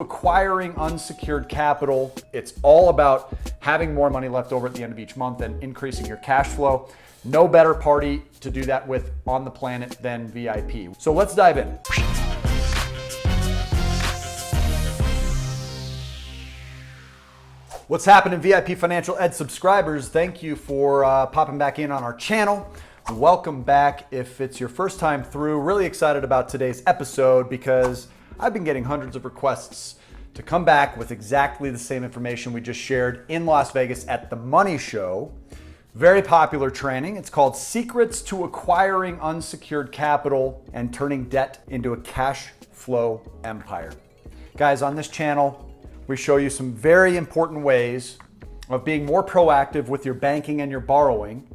Acquiring unsecured capital. It's all about having more money left over at the end of each month and increasing your cash flow. No better party to do that with on the planet than VIP. So let's dive in. What's happening, VIP Financial Ed subscribers? Thank you for popping back in on our channel. Welcome back if it's your first time through. Really excited about today's episode because I've been getting hundreds of requests to come back with exactly the same information we just shared in Las Vegas at the Money Show. Very popular training. It's called Secrets to Acquiring Unsecured Capital and Turning Debt into a Cash Flow Empire. Guys, on this channel, we show you some very important ways of being more proactive with your banking and your borrowing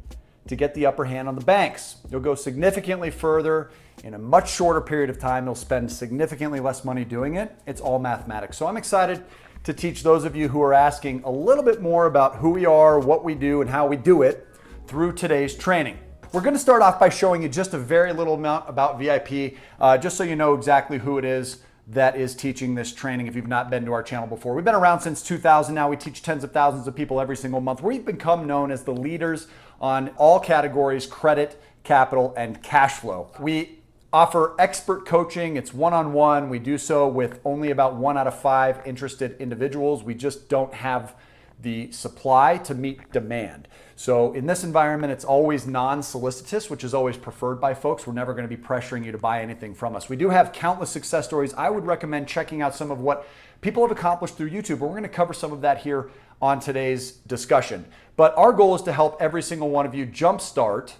to get the upper hand on the banks. You'll go significantly further in a much shorter period of time. You'll spend significantly less money doing it. It's all mathematics. So I'm excited to teach those of you who are asking a little bit more about who we are, what we do, and how we do it through today's training. We're going to start off by showing you just a very little amount about VIP, just so you know exactly who it is that is teaching this training if you've not been to our channel before. We've been around since 2000 now. We teach tens of thousands of people every single month. We've become known as the leaders on all categories: credit, capital, and cash flow. We offer expert coaching. It's one-on-one. We do so with only about 1 out of 5 interested individuals. We just don't have the supply to meet demand. So in this environment, it's always non-solicitous, which is always preferred by folks. We're never going to be pressuring you to buy anything from us. We do have countless success stories. I would recommend checking out some of what people have accomplished through YouTube. We're going to cover some of that here on today's discussion. But our goal is to help every single one of you jumpstart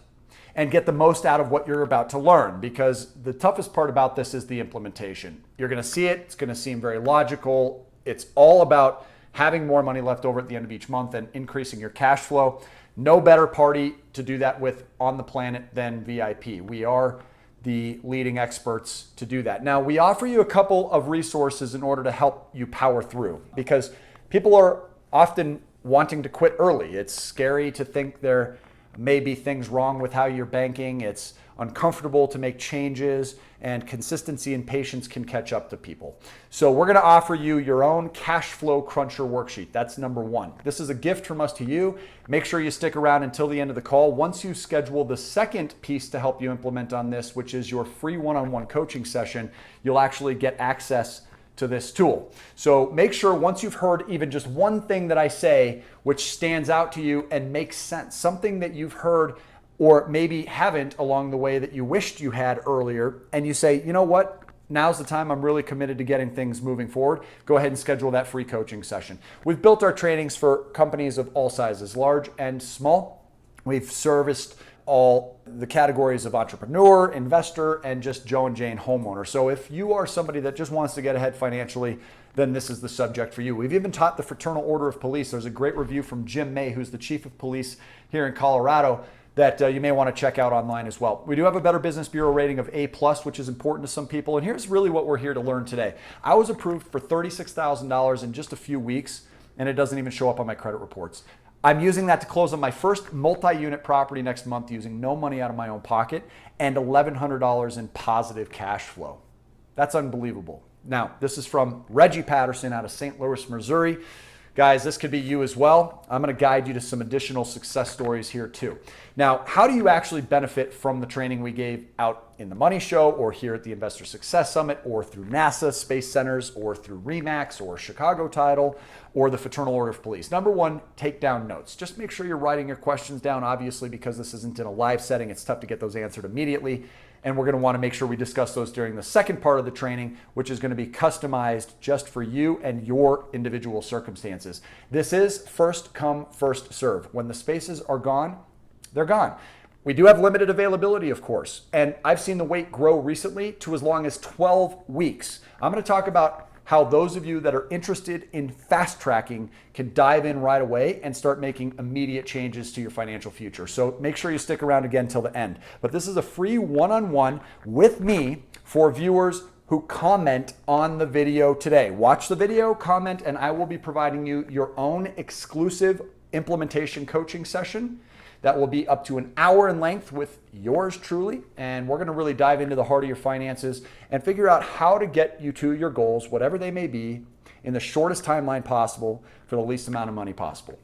and get the most out of what you're about to learn, because the toughest part about this is the implementation. You're going to see it. It's going to seem very logical. It's all about having more money left over at the end of each month and increasing your cash flow. No better party to do that with on the planet than VIP. We are the leading experts to do that. Now, we offer you a couple of resources in order to help you power through, because people are often wanting to quit early. It's scary to think there may be things wrong with how you're banking. It's uncomfortable to make changes, and consistency and patience can catch up to people. So we're going to offer you your own cash flow cruncher worksheet. That's number one. This is a gift from us to you. Make sure you stick around until the end of the call. Once you schedule the second piece to help you implement on this, which is your free one-on-one coaching session, you'll actually get access to this tool. So make sure once you've heard even just one thing that I say which stands out to you and makes sense, something that you've heard or maybe haven't along the way that you wished you had earlier, and you say, you know what, now's the time, I'm really committed to getting things moving forward, go ahead and schedule that free coaching session. We've built our trainings for companies of all sizes, large and small. We've serviced all the categories of entrepreneur, investor, and just Joe and Jane homeowner. So if you are somebody that just wants to get ahead financially, then this is the subject for you. We've even taught the Fraternal Order of Police. There's a great review from Jim May, who's the chief of police here in Colorado, that you may want to check out online as well. We do have a Better Business Bureau rating of A+, which is important to some people. And here's really what we're here to learn today. I was approved for $36,000 in just a few weeks, and it doesn't even show up on my credit reports. I'm using that to close on my first multi-unit property next month using no money out of my own pocket and $1,100 in positive cash flow. That's unbelievable. Now, this is from Reggie Patterson out of St. Louis, Missouri. Guys, this could be you as well. I'm going to guide you to some additional success stories here too. Now, how do you actually benefit from the training we gave out in the Money Show or here at the Investor Success Summit or through NASA Space Centers or through RE/MAX or Chicago Title or the Fraternal Order of Police? Number one, take down notes. Just make sure you're writing your questions down, obviously, because this isn't in a live setting. It's tough to get those answered immediately. And we're going to want to make sure we discuss those during the second part of the training, which is going to be customized just for you and your individual circumstances. This is first come, first serve. When the spaces are gone, they're gone. We do have limited availability, of course, and I've seen the wait grow recently to as long as 12 weeks. I'm going to talk about how those of you that are interested in fast tracking can dive in right away and start making immediate changes to your financial future. So make sure you stick around again till the end. But this is a free one-on-one with me for viewers who comment on the video today. Watch the video, comment, and I will be providing you your own exclusive implementation coaching session that will be up to an hour in length with yours truly. And we're going to really dive into the heart of your finances and figure out how to get you to your goals, whatever they may be, in the shortest timeline possible for the least amount of money possible.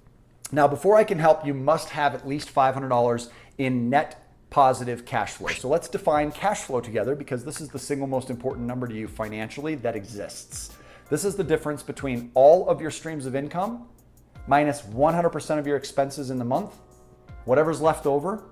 Now, before I can help, you must have at least $500 in net positive cash flow. So let's define cash flow together, because this is the single most important number to you financially that exists. This is the difference between all of your streams of income minus 100% of your expenses in the month. Whatever's left over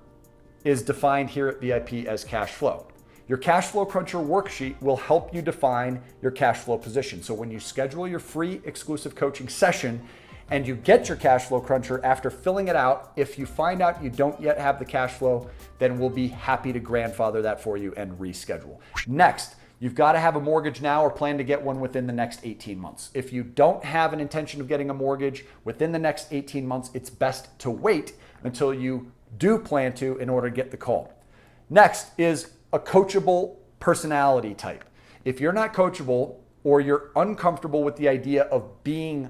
is defined here at VIP as cash flow. Your cash flow cruncher worksheet will help you define your cash flow position. So when you schedule your free exclusive coaching session and you get your cash flow cruncher, after filling it out, if you find out you don't yet have the cash flow, then we'll be happy to grandfather that for you and reschedule. Next, you've got to have a mortgage now or plan to get one within the next 18 months. If you don't have an intention of getting a mortgage within the next 18 months, it's best to wait until you do plan to in order to get the call. Next is a coachable personality type. If you're not coachable or you're uncomfortable with the idea of being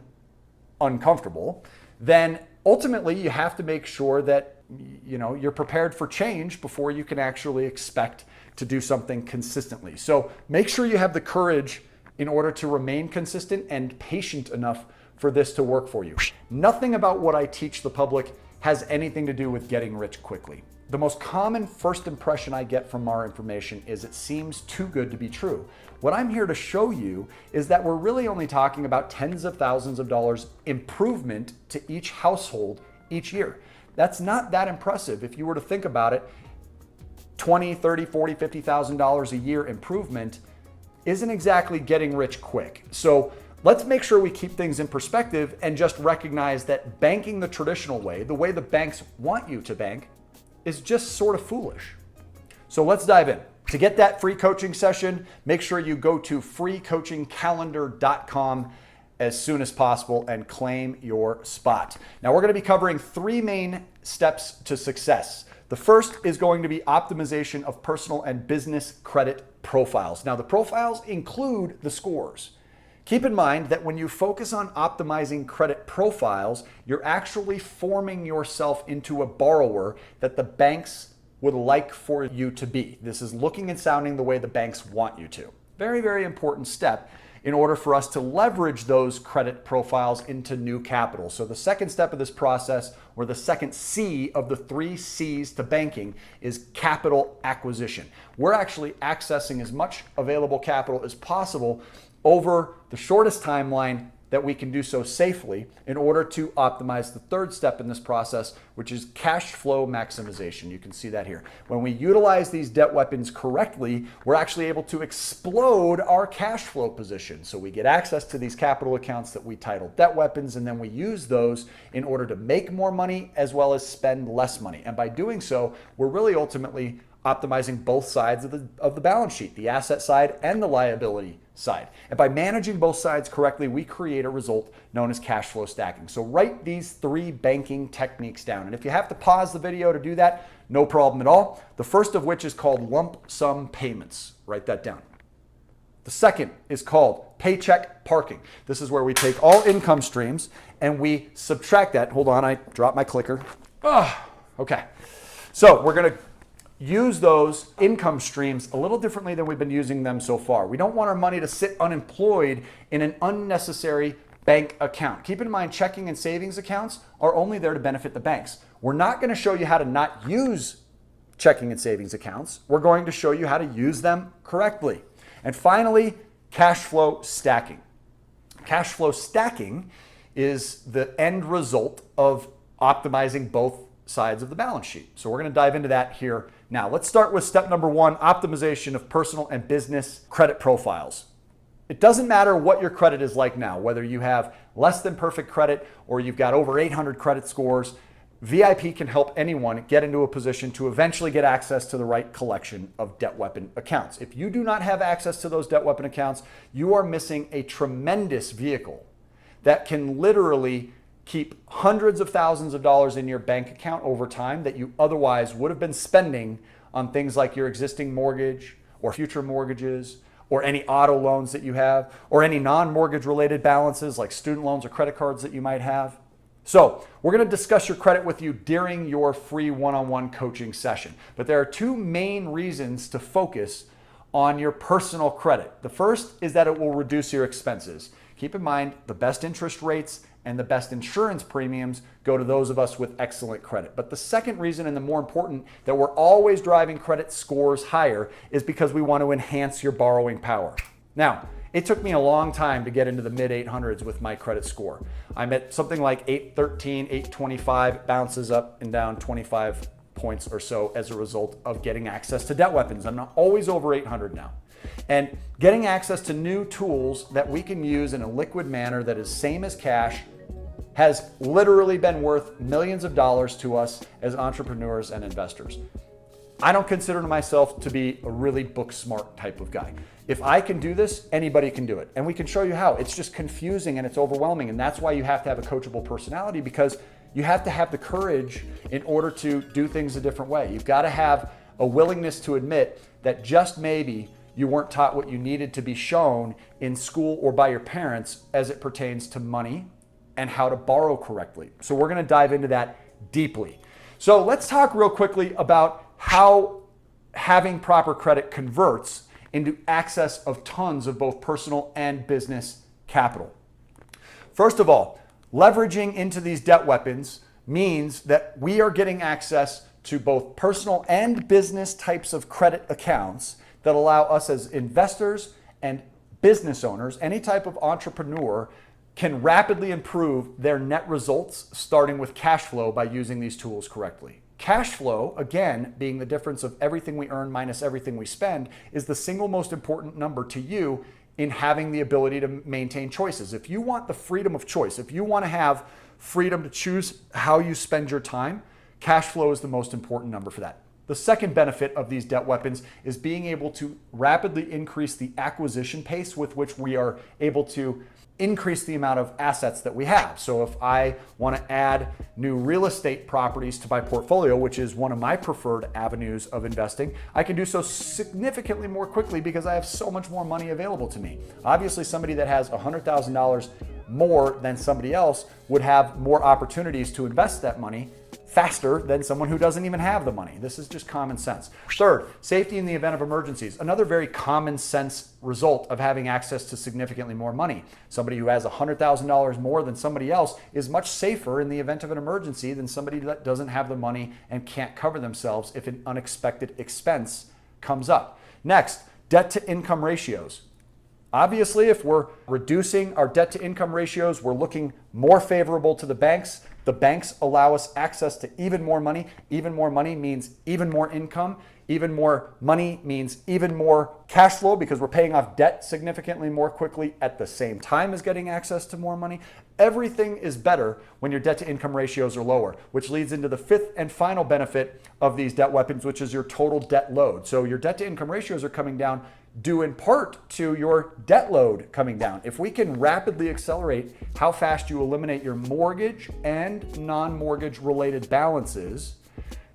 uncomfortable, then ultimately you have to make sure that you're prepared for change before you can actually expect to do something consistently. So make sure you have the courage in order to remain consistent and patient enough for this to work for you. Nothing about what I teach the public has anything to do with getting rich quickly. The most common first impression I get from our information is it seems too good to be true. What I'm here to show you is that we're really only talking about tens of thousands of dollars improvement to each household each year. That's not that impressive. If you were to think about it, $20, $30, $40, $50,000 a year improvement isn't exactly getting rich quick. So let's make sure we keep things in perspective and just recognize that banking the traditional way, the way the banks want you to bank, is just sort of foolish. So let's dive in. To get that free coaching session, make sure you go to freecoachingcalendar.com as soon as possible and claim your spot. Now, we're going to be covering three main steps to success. The first is going to be optimization of personal and business credit profiles. Now, the profiles include the scores. Keep in mind that when you focus on optimizing credit profiles, you're actually forming yourself into a borrower that the banks would like for you to be. This is looking and sounding the way the banks want you to. Very, very important step in order for us to leverage those credit profiles into new capital. So the second step of this process, or the second C of the three C's to banking, is capital acquisition. We're actually accessing as much available capital as possible over the shortest timeline that we can do so safely in order to optimize the third step in this process, which is cash flow maximization. You can see that here. When we utilize these debt weapons correctly, we're actually able to explode our cash flow position. So we get access to these capital accounts that we title debt weapons, and then we use those in order to make more money as well as spend less money. And by doing so, we're really ultimately optimizing both sides of the balance sheet, the asset side and the liability side. And by managing both sides correctly, we create a result known as cash flow stacking. So write these three banking techniques down. And if you have to pause the video to do that, no problem at all. The first of which is called lump sum payments. Write that down. The second is called paycheck parking. This is where we take all income streams and we subtract that. Hold on, I dropped my clicker. Okay. So we're going to use those income streams a little differently than we've been using them so far. We don't want our money to sit unemployed in an unnecessary bank account. Keep in mind, checking and savings accounts are only there to benefit the banks. We're not going to show you how to not use checking and savings accounts. We're going to show you how to use them correctly. And finally, cash flow stacking. Cash flow stacking is the end result of optimizing both sides of the balance sheet. So we're going to dive into that here now. Let's start with step number one, optimization of personal and business credit profiles. It doesn't matter what your credit is like now, whether you have less than perfect credit or you've got over 800 credit scores. VIP can help anyone get into a position to eventually get access to the right collection of debt weapon accounts. If you do not have access to those debt weapon accounts, you are missing a tremendous vehicle that can literally keep hundreds of thousands of dollars in your bank account over time that you otherwise would have been spending on things like your existing mortgage or future mortgages or any auto loans that you have or any non-mortgage related balances like student loans or credit cards that you might have. So we're going to discuss your credit with you during your free one-on-one coaching session. But there are two main reasons to focus on your personal credit. The first is that it will reduce your expenses. Keep in mind, the best interest rates and the best insurance premiums go to those of us with excellent credit. But the second reason, and the more important, that we're always driving credit scores higher is because we want to enhance your borrowing power. Now, it took me a long time to get into the mid 800s with my credit score. I'm at something like 813, 825, bounces up and down 25 points or so as a result of getting access to DebtWeapons. I'm not always over 800 now. And getting access to new tools that we can use in a liquid manner that is same as cash has literally been worth millions of dollars to us as entrepreneurs and investors. I don't consider myself to be a really book smart type of guy. If I can do this, anybody can do it. And we can show you how. It's just confusing and it's overwhelming. And that's why you have to have a coachable personality, because you have to have the courage in order to do things a different way. You've got to have a willingness to admit that just maybe you weren't taught what you needed to be shown in school or by your parents as it pertains to money and how to borrow correctly. So we're going to dive into that deeply. So let's talk real quickly about how having proper credit converts into access of tons of both personal and business capital. First of all, leveraging into these debt weapons means that we are getting access to both personal and business types of credit accounts that allow us as investors and business owners, any type of entrepreneur, can rapidly improve their net results, starting with cash flow by using these tools correctly. Cash flow, again, being the difference of everything we earn minus everything we spend, is the single most important number to you in having the ability to maintain choices. If you want the freedom of choice, if you want to have freedom to choose how you spend your time, cash flow is the most important number for that. The second benefit of these debt weapons is being able to rapidly increase the acquisition pace with which we are able to increase the amount of assets that we have. So if I want to add new real estate properties to my portfolio, which is one of my preferred avenues of investing, I can do so significantly more quickly because I have so much more money available to me. Obviously, somebody that has $100,000 more than somebody else would have more opportunities to invest that money faster than someone who doesn't even have the money. This is just common sense. Third, safety in the event of emergencies. Another very common sense result of having access to significantly more money. Somebody who has $100,000 more than somebody else is much safer in the event of an emergency than somebody that doesn't have the money and can't cover themselves if an unexpected expense comes up. Next, debt to income ratios. Obviously, if we're reducing our debt to income ratios, we're looking more favorable to the banks. The banks allow us access to even more money. Even more money means even more income. Even more money means even more cash flow because we're paying off debt significantly more quickly at the same time as getting access to more money. Everything is better when your debt to income ratios are lower, which leads into the fifth and final benefit of these debt weapons, which is your total debt load. So your debt to income ratios are coming down due in part to your debt load coming down. If we can rapidly accelerate how fast you eliminate your mortgage and non-mortgage related balances,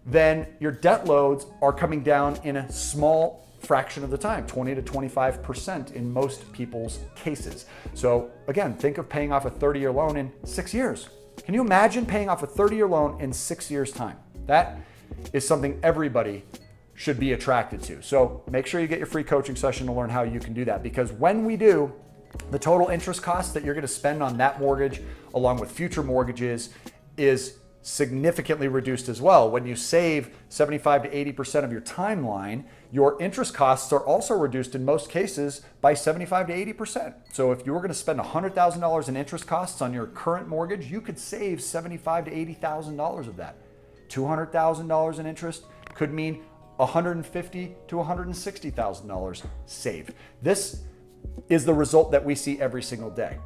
then your debt loads are coming down in a small fraction of the time, 20 to 25% in most people's cases. So again, think of paying off a 30-year loan in 6 years. Can you imagine paying off a 30-year loan in 6 years' time? That is something everybody should be attracted to. So make sure you get your free coaching session to learn how you can do that, because when we do, the total interest costs that you're going to spend on that mortgage along with future mortgages is significantly reduced as well. When you save 75 to 80% of your timeline, your interest costs are also reduced in most cases by 75 to 80%. So if you were going to spend $100,000 in interest costs on your current mortgage, you could save $75,000 to $80,000 of that. $200,000 in interest could mean $150,000 to $160,000 saved. This is the result that we see every single day.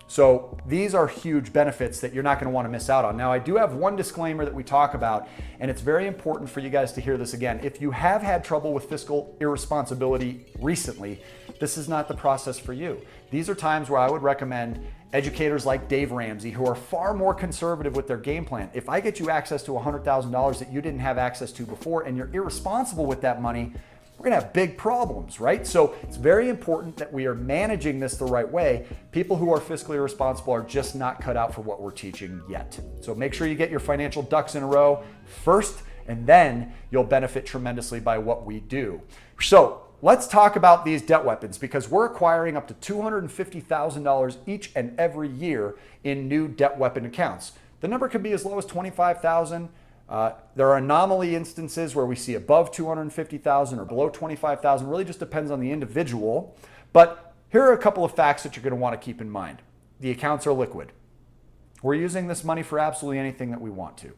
So these are huge benefits that you're not going to want to miss out on. Now, I do have one disclaimer that we talk about, and it's very important for you guys to hear this again. If you have had trouble with fiscal irresponsibility recently, this is not the process for you. These are times where I would recommend educators like Dave Ramsey, who are far more conservative with their game plan. If I get you access to $100,000 that you didn't have access to before, and you're irresponsible with that money, we're gonna have big problems, right? So it's very important that we are managing this the right way. People who are fiscally responsible are just not cut out for what we're teaching yet. So make sure you get your financial ducks in a row first, and then you'll benefit tremendously by what we do. So let's talk about these debt weapons, because we're acquiring up to $250,000 each and every year in new debt weapon accounts. The number could be as low as $25,000. There are anomaly instances where we see above $250,000 or below $25,000. Really just depends on the individual. But here are a couple of facts that you're going to want to keep in mind. The accounts are liquid. We're using this money for absolutely anything that we want to.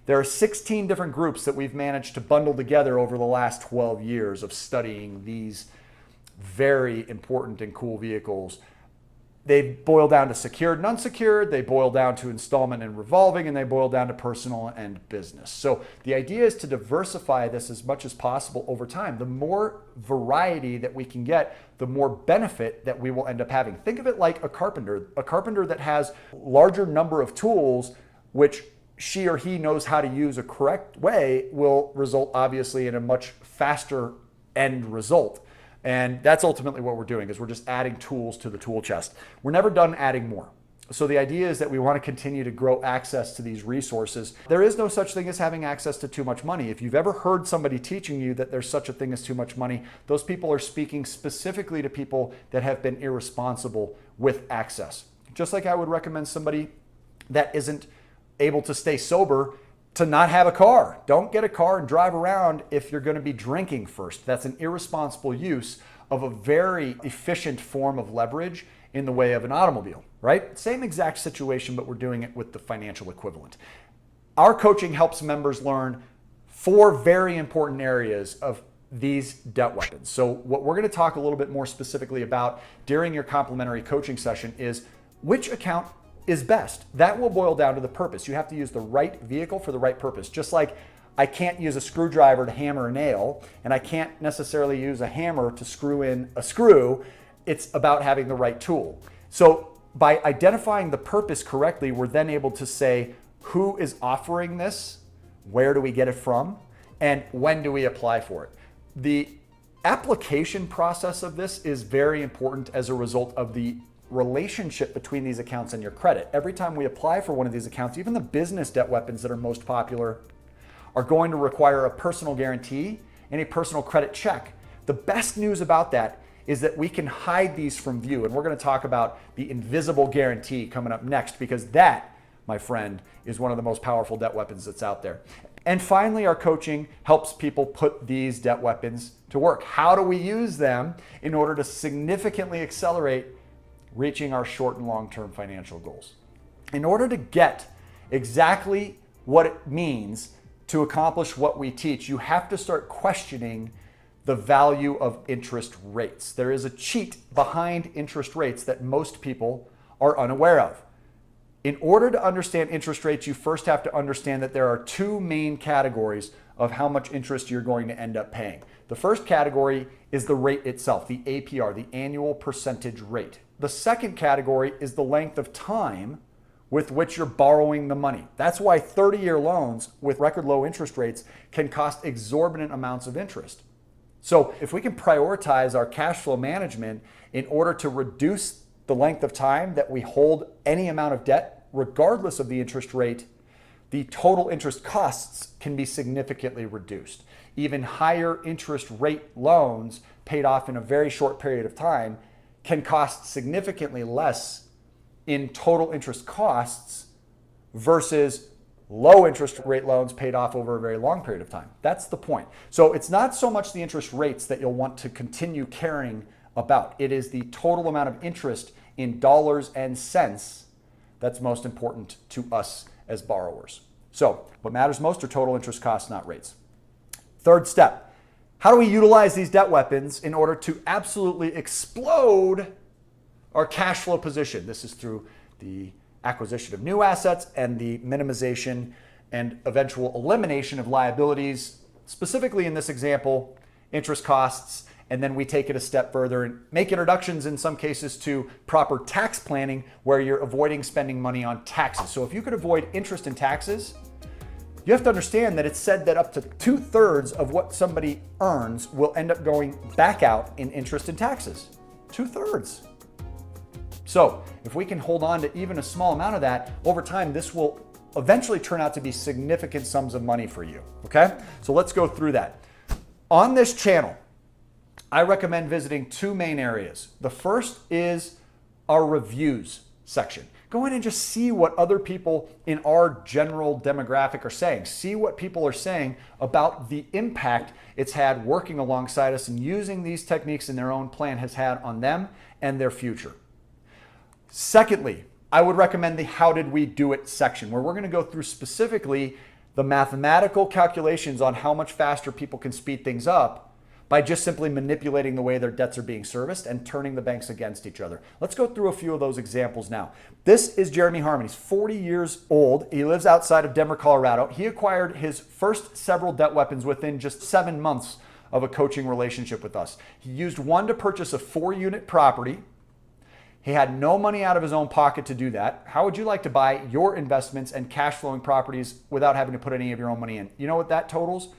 There are 16 different groups that we've managed to bundle together over the last 12 years of studying these very important and cool vehicles. They boil down to secured and unsecured, they boil down to installment and revolving, and they boil down to personal and business. So the idea is to diversify this as much as possible over time. The more variety that we can get, the more benefit that we will end up having. Think of it like a carpenter that has a larger number of tools, which she or he knows how to use a correct way, will result obviously in a much faster end result. And that's ultimately what we're doing, is we're just adding tools to the tool chest. We're never done adding more. So the idea is that we want to continue to grow access to these resources. There is no such thing as having access to too much money. If you've ever heard somebody teaching you that there's such a thing as too much money, those people are speaking specifically to people that have been irresponsible with access. Just like I would recommend somebody that isn't able to stay sober to not have a car. Don't get a car and drive around if you're going to be drinking first. That's an irresponsible use of a very efficient form of leverage in the way of an automobile, right? Same exact situation, but we're doing it with the financial equivalent. Our coaching helps members learn 4 very important areas of these debt weapons. So what we're going to talk a little bit more specifically about during your complimentary coaching session is which account is best. That will boil down to the purpose. You have to use the right vehicle for the right purpose. Just like I can't use a screwdriver to hammer a nail, and I can't necessarily use a hammer to screw in a screw. It's about having the right tool. So by identifying the purpose correctly, we're then able to say who is offering this, where do we get it from, and when do we apply for it. The application process of this is very important as a result of the relationship between these accounts and your credit. Every time we apply for one of these accounts, even the business debt weapons that are most popular are going to require a personal guarantee and a personal credit check. The best news about that is that we can hide these from view. And we're going to talk about the invisible guarantee coming up next, because that, my friend, is one of the most powerful debt weapons that's out there. And finally, our coaching helps people put these debt weapons to work. How do we use them in order to significantly accelerate reaching our short and long-term financial goals? In order to get exactly what it means to accomplish what we teach, you have to start questioning the value of interest rates. There is a cheat behind interest rates that most people are unaware of. In order to understand interest rates, you first have to understand that there are 2 main categories of how much interest you're going to end up paying. The first category is the rate itself, the APR, the annual percentage rate. The second category is the length of time with which you're borrowing the money. That's why 30-year loans with record low interest rates can cost exorbitant amounts of interest. So if we can prioritize our cash flow management in order to reduce the length of time that we hold any amount of debt, regardless of the interest rate, the total interest costs can be significantly reduced. Even higher interest rate loans paid off in a very short period of time can cost significantly less in total interest costs versus low interest rate loans paid off over a very long period of time. That's the point. So it's not so much the interest rates that you'll want to continue caring about. It is the total amount of interest in dollars and cents that's most important to us as borrowers. So what matters most are total interest costs, not rates. Third step. How do we utilize these debt weapons in order to absolutely explode our cash flow position? This is through the acquisition of new assets and the minimization and eventual elimination of liabilities, specifically in this example, interest costs. And then we take it a step further and make introductions in some cases to proper tax planning, where you're avoiding spending money on taxes. So if you could avoid interest and taxes, you have to understand that it's said that up to 2/3 of what somebody earns will end up going back out in interest and taxes. 2/3. So if we can hold on to even a small amount of that, over time, this will eventually turn out to be significant sums of money for you, okay? So let's go through that. On this channel, I recommend visiting two main areas. The first is our reviews section. Go in and just see what other people in our general demographic are saying. See what people are saying about the impact it's had working alongside us and using these techniques in their own plan has had on them and their future. Secondly, I would recommend the How Did We Do It section, where we're going to go through specifically the mathematical calculations on how much faster people can speed things up by just simply manipulating the way their debts are being serviced and turning the banks against each other. Let's go through a few of those examples now. This is Jeremy Harmon. He's 40 years old. He lives outside of Denver, Colorado. He acquired his first several debt weapons within just 7 months of a coaching relationship with us. He used one to purchase a 4-unit property. He had no money out of his own pocket to do that. How would you like to buy your investments and cash flowing properties without having to put any of your own money in? You know what that totals?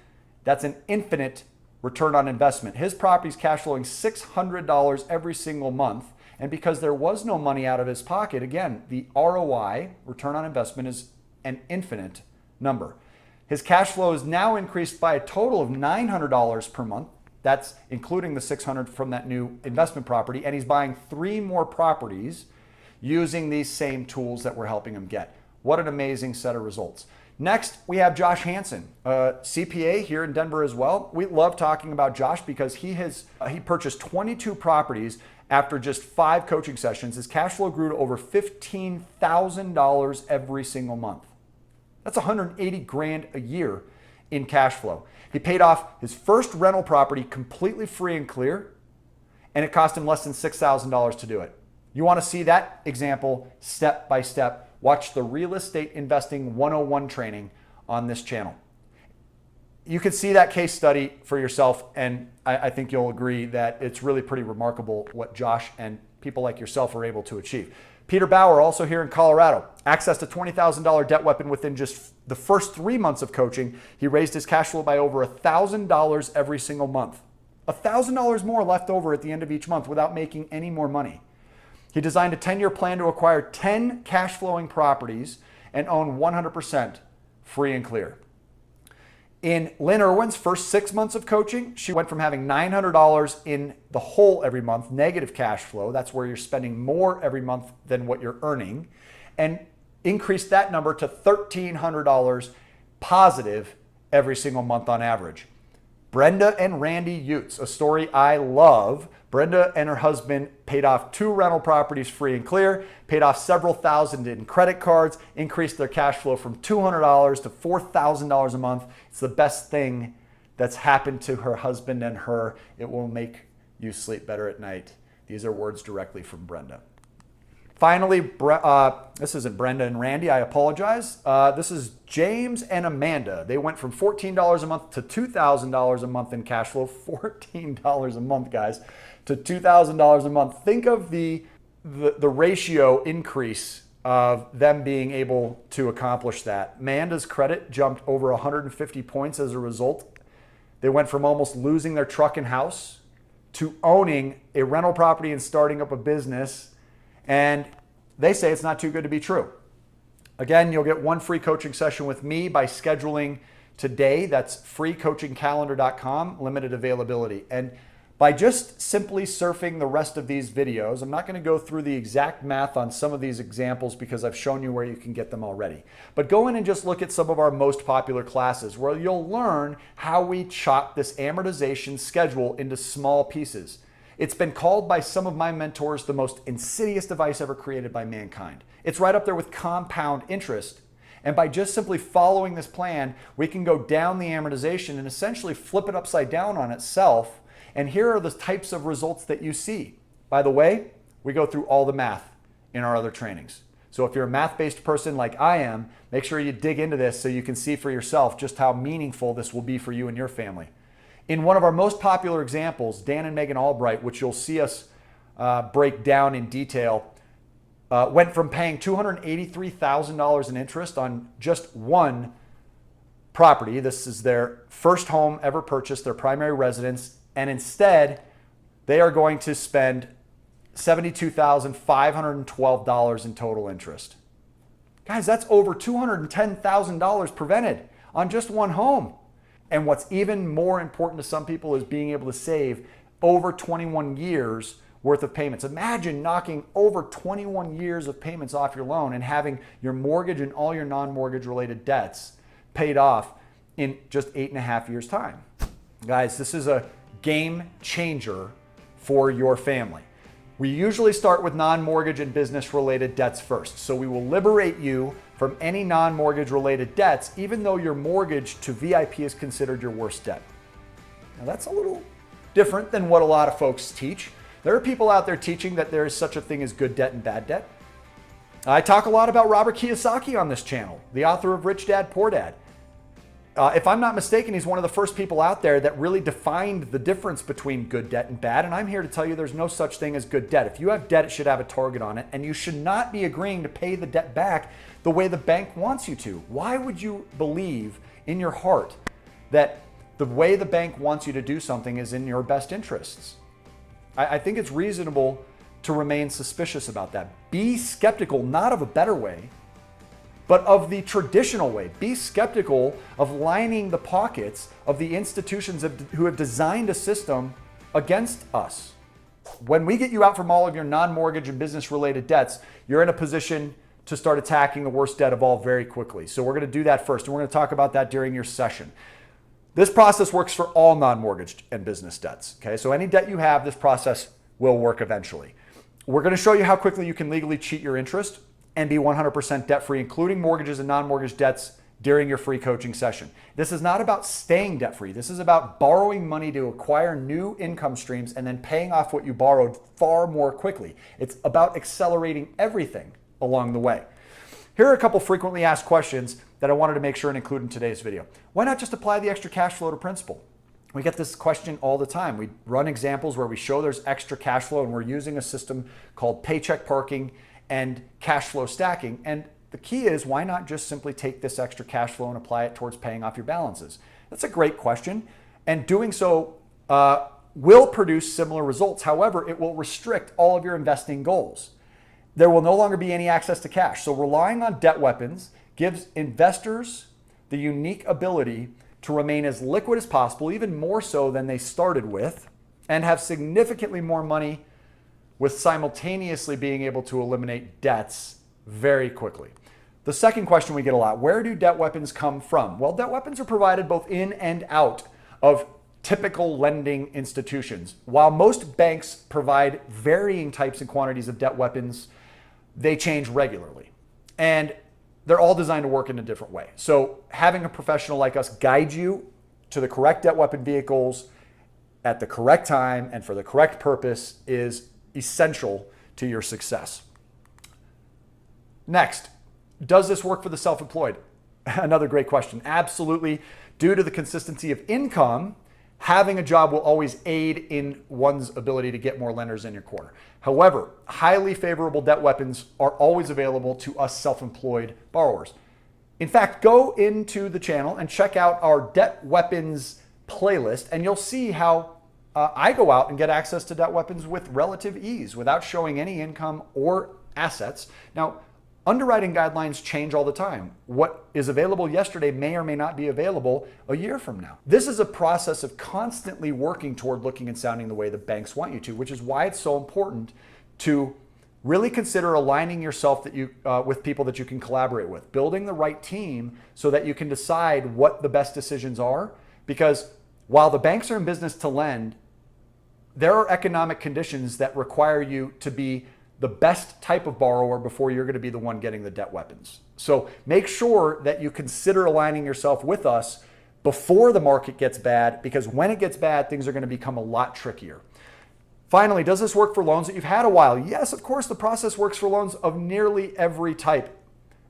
That's an infinite return on investment. His property's cash flowing $600 every single month. And because there was no money out of his pocket, again, the ROI, return on investment, is an infinite number. His cash flow is now increased by a total of $900 per month. That's including the $600 from that new investment property. And he's buying 3 more properties using these same tools that we're helping him get. What an amazing set of results. Next, we have Josh Hansen, a CPA here in Denver as well. We love talking about Josh because he purchased 22 properties after just 5 coaching sessions. His cash flow grew to over $15,000 every single month. That's 180 grand a year in cash flow. He paid off his first rental property completely free and clear, and it cost him less than $6,000 to do it. You want to see that example step by step? Watch the Real Estate Investing 101 training on this channel. You can see that case study for yourself, and I think you'll agree that it's really pretty remarkable what Josh and people like yourself are able to achieve. Peter Bauer, also here in Colorado, accessed a $20,000 debt weapon within just the first 3 months of coaching. He raised his cash flow by over $1,000 every single month. $1,000 more left over at the end of each month without making any more money. He designed a 10-year plan to acquire 10 cash flowing properties and own 100% free and clear. In Lynn Irwin's first 6 months of coaching, she went from having $900 in the hole every month, negative cash flow, that's where you're spending more every month than what you're earning, and increased that number to $1,300 positive every single month on average. Brenda and Randy Utes, a story I love. Brenda and her husband paid off 2 rental properties free and clear, paid off several thousand in credit cards, increased their cash flow from $200 to $4,000 a month. It's the best thing that's happened to her husband and her. It will make you sleep better at night. These are words directly from Brenda. Finally, this isn't Brenda and Randy, I apologize. This is James and Amanda. They went from $14 a month to $2,000 a month in cash flow. $14 a month, guys, to $2,000 a month. Think of the ratio increase of them being able to accomplish that. Amanda's credit jumped over 150 points as a result. They went from almost losing their truck and house to owning a rental property and starting up a business. And they say it's not too good to be true. Again, you'll get 1 free coaching session with me by scheduling today. That's freecoachingcalendar.com, limited availability. And by just simply surfing the rest of these videos, I'm not going to go through the exact math on some of these examples because I've shown you where you can get them already. But go in and just look at some of our most popular classes where you'll learn how we chop this amortization schedule into small pieces. It's been called by some of my mentors the most insidious device ever created by mankind. It's right up there with compound interest. And by just simply following this plan, we can go down the amortization and essentially flip it upside down on itself. And here are the types of results that you see. By the way, we go through all the math in our other trainings. So if you're a math-based person like I am, make sure you dig into this so you can see for yourself just how meaningful this will be for you and your family. In one of our most popular examples, Dan and Megan Albright, which you'll see us break down in detail, went from paying $283,000 in interest on just 1 property. This is their first home ever purchased, their primary residence, and instead they are going to spend $72,512 in total interest. Guys, that's over $210,000 prevented on just 1 home. And what's even more important to some people is being able to save over 21 years worth of payments. Imagine knocking over 21 years of payments off your loan and having your mortgage and all your non-mortgage related debts paid off in just 8.5 years' time. Guys, this is a game changer for your family. We usually start with non-mortgage and business related debts first. So we will liberate you from any non-mortgage related debts, even though your mortgage to VIP is considered your worst debt. Now that's a little different than what a lot of folks teach. There are people out there teaching that there is such a thing as good debt and bad debt. I talk a lot about Robert Kiyosaki on this channel, the author of Rich Dad, Poor Dad. If I'm not mistaken, he's one of the first people out there that really defined the difference between good debt and bad. And I'm here to tell you there's no such thing as good debt. If you have debt, it should have a target on it. And you should not be agreeing to pay the debt back the way the bank wants you to. Why would you believe in your heart that the way the bank wants you to do something is in your best interests? I think it's reasonable to remain suspicious about that. Be skeptical, not of a better way, but of the traditional way. Be skeptical of lining the pockets of the institutions who have designed a system against us. When we get you out from all of your non-mortgage and business-related debts, you're in a position to start attacking the worst debt of all very quickly. So we're going to do that first, and we're going to talk about that during your session. This process works for all non-mortgage and business debts. Okay, so any debt you have, this process will work eventually. We're going to show you how quickly you can legally cheat your interest and be 100% debt-free, including mortgages and non-mortgage debts during your free coaching session. This is not about staying debt-free. This is about borrowing money to acquire new income streams and then paying off what you borrowed far more quickly. It's about accelerating everything along the way. Here are a couple frequently asked questions that I wanted to make sure and include in today's video. Why not just apply the extra cash flow to principal? We get this question all the time. We run examples where we show there's extra cash flow and we're using a system called paycheck parking and cash flow stacking. And the key is, why not just simply take this extra cash flow and apply it towards paying off your balances? That's a great question. And doing so will produce similar results. However, it will restrict all of your investing goals. There will no longer be any access to cash. So relying on DebtWeapons gives investors the unique ability to remain as liquid as possible, even more so than they started with, and have significantly more money with simultaneously being able to eliminate debts very quickly. The second question we get a lot, where do DebtWeapons come from? Well, DebtWeapons are provided both in and out of typical lending institutions. While most banks provide varying types and quantities of DebtWeapons, they change regularly. And they're all designed to work in a different way. So having a professional like us guide you to the correct debt weapon vehicles at the correct time and for the correct purpose is essential to your success. Next, does this work for the self-employed? Another great question. Absolutely. Due to the consistency of income, having a job will always aid in one's ability to get more lenders in your corner. However, highly favorable debt weapons are always available to us self-employed borrowers. In fact, go into the channel and check out our debt weapons playlist, and you'll see how I go out and get access to debt weapons with relative ease without showing any income or assets. Now, underwriting guidelines change all the time. What is available yesterday may or may not be available a year from now. This is a process of constantly working toward looking and sounding the way the banks want you to, which is why it's so important to really consider aligning yourself with people that you can collaborate with, building the right team so that you can decide what the best decisions are. Because while the banks are in business to lend, there are economic conditions that require you to be the best type of borrower before you're going to be the one getting the debt weapons. So make sure that you consider aligning yourself with us before the market gets bad, because when it gets bad, things are going to become a lot trickier. Finally, does this work for loans that you've had a while? Yes, of course, the process works for loans of nearly every type,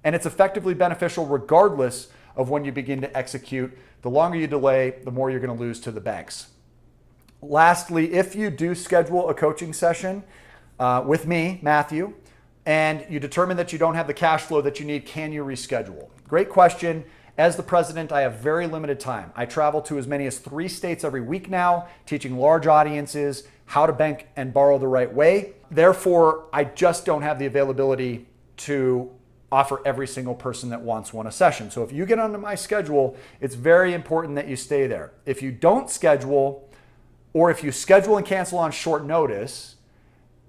and it's effectively beneficial regardless of when you begin to execute. The longer you delay, the more you're going to lose to the banks. Lastly, if you do schedule a coaching session with me, Matthew, and you determine that you don't have the cash flow that you need, can you reschedule? Great question. As the president, I have very limited time. I travel to as many as 3 states every week now, teaching large audiences how to bank and borrow the right way. Therefore, I just don't have the availability to offer every single person that wants one a session. So if you get onto my schedule, it's very important that you stay there. If you don't schedule, or if you schedule and cancel on short notice,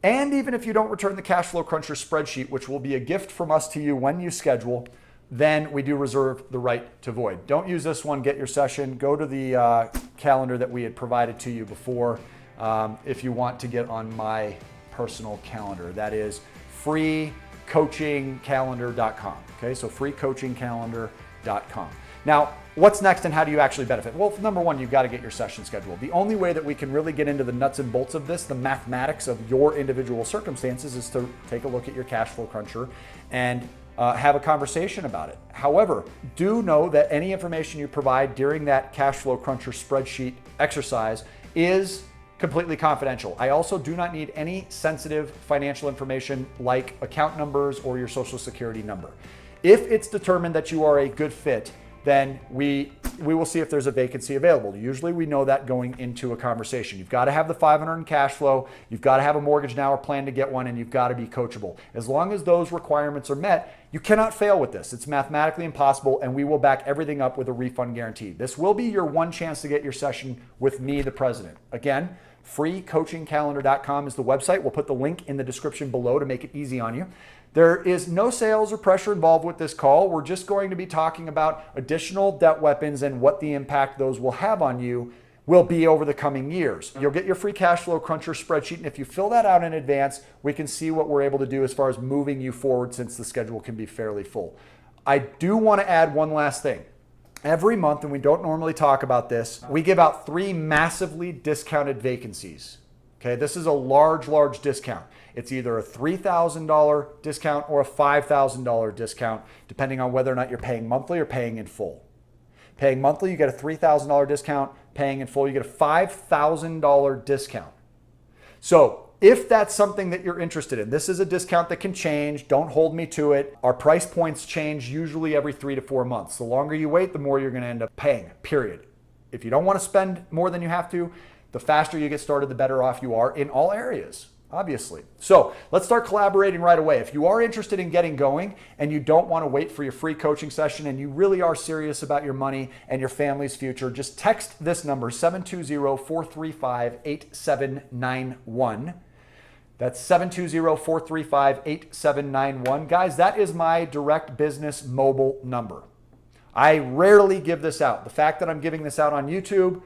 and even if you don't return the Cash Flow Cruncher spreadsheet, which will be a gift from us to you when you schedule, then we do reserve the right to void. Don't use this one, get your session. Go to the calendar that we had provided to you before if you want to get on my personal calendar. That is freecoachingcalendar.com. Okay, so freecoachingcalendar.com. Now, what's next and how do you actually benefit? Well, number one, you've got to get your session scheduled. The only way that we can really get into the nuts and bolts of this, the mathematics of your individual circumstances, is to take a look at your Cash Flow Cruncher and have a conversation about it. However, do know that any information you provide during that Cash Flow Cruncher spreadsheet exercise is completely confidential. I also do not need any sensitive financial information like account numbers or your social security number. If it's determined that you are a good fit, then we will see if there's a vacancy available. Usually we know that going into a conversation. You've got to have the 500 in cash flow, you've got to have a mortgage now or plan to get one, and you've got to be coachable. As long as those requirements are met, you cannot fail with this. It's mathematically impossible, and we will back everything up with a refund guarantee. This will be your one chance to get your session with me, the president. Again, freecoachingcalendar.com is the website. We'll put the link in the description below to make it easy on you. There is no sales or pressure involved with this call. We're just going to be talking about additional debt weapons and what the impact those will have on you will be over the coming years. You'll get your free Cash Flow Cruncher spreadsheet, and if you fill that out in advance, we can see what we're able to do as far as moving you forward, since the schedule can be fairly full. I do want to add one last thing. Every month, and we don't normally talk about this, we give out 3 massively discounted vacancies. Okay, this is a large discount. It's either a $3,000 discount or a $5,000 discount, depending on whether or not you're paying monthly or paying in full. Paying monthly, you get a $3,000 discount. Paying in full, you get a $5,000 discount. So if that's something that you're interested in, this is a discount that can change. Don't hold me to it. Our price points change usually every 3 to 4 months. The longer you wait, the more you're going to end up paying, period. If you don't want to spend more than you have to, the faster you get started, the better off you are in all areas, obviously. So let's start collaborating right away. If you are interested in getting going and you don't want to wait for your free coaching session and you really are serious about your money and your family's future, just text this number, 720-435-8791. That's 720-435-8791. Guys, that is my direct business mobile number. I rarely give this out. The fact that I'm giving this out on YouTube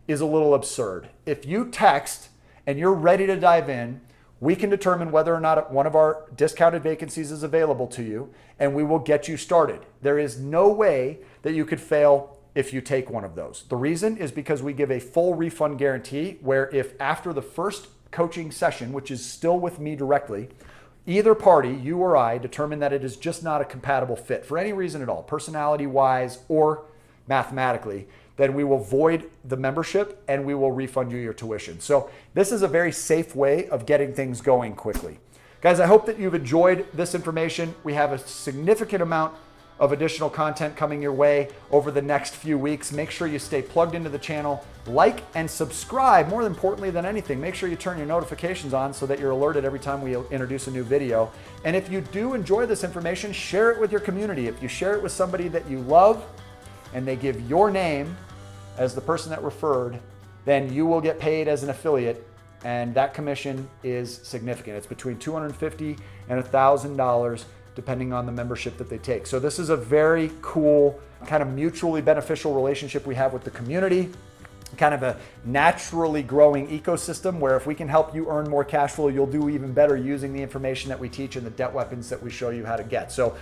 is a little absurd. If you text and you're ready to dive in, we can determine whether or not one of our discounted vacancies is available to you, and we will get you started. There is no way that you could fail if you take one of those. The reason is because we give a full refund guarantee, where if after the first coaching session, which is still with me directly, either party, you or I, determine that it is just not a compatible fit for any reason at all, personality-wise or mathematically, then we will void the membership and we will refund you your tuition. So this is a very safe way of getting things going quickly. Guys, I hope that you've enjoyed this information. We have a significant amount of additional content coming your way over the next few weeks. Make sure you stay plugged into the channel, like and subscribe. More importantly than anything, make sure you turn your notifications on so that you're alerted every time we introduce a new video. And if you do enjoy this information, share it with your community. If you share it with somebody that you love and they give your name as the person that referred, then you will get paid as an affiliate, and that commission is significant. It's between $250 and $1,000 depending on the membership that they take. So this is a very cool, kind of mutually beneficial relationship we have with the community, kind of a naturally growing ecosystem where if we can help you earn more cash flow, you'll do even better using the information that we teach and the debt weapons that we show you how to get. So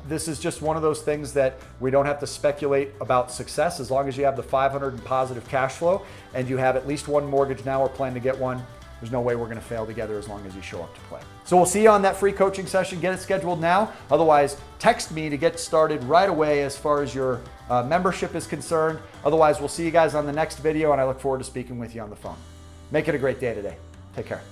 this is just one of those things that we don't have to speculate about success. As long as you have the 500 in positive cash flow and you have at least one mortgage now or plan to get one, there's no way we're going to fail together as long as you show up to play. So we'll see you on that free coaching session. Get it scheduled now. Otherwise, text me to get started right away as far as your membership is concerned. Otherwise, we'll see you guys on the next video, and I look forward to speaking with you on the phone. Make it a great day today. Take care.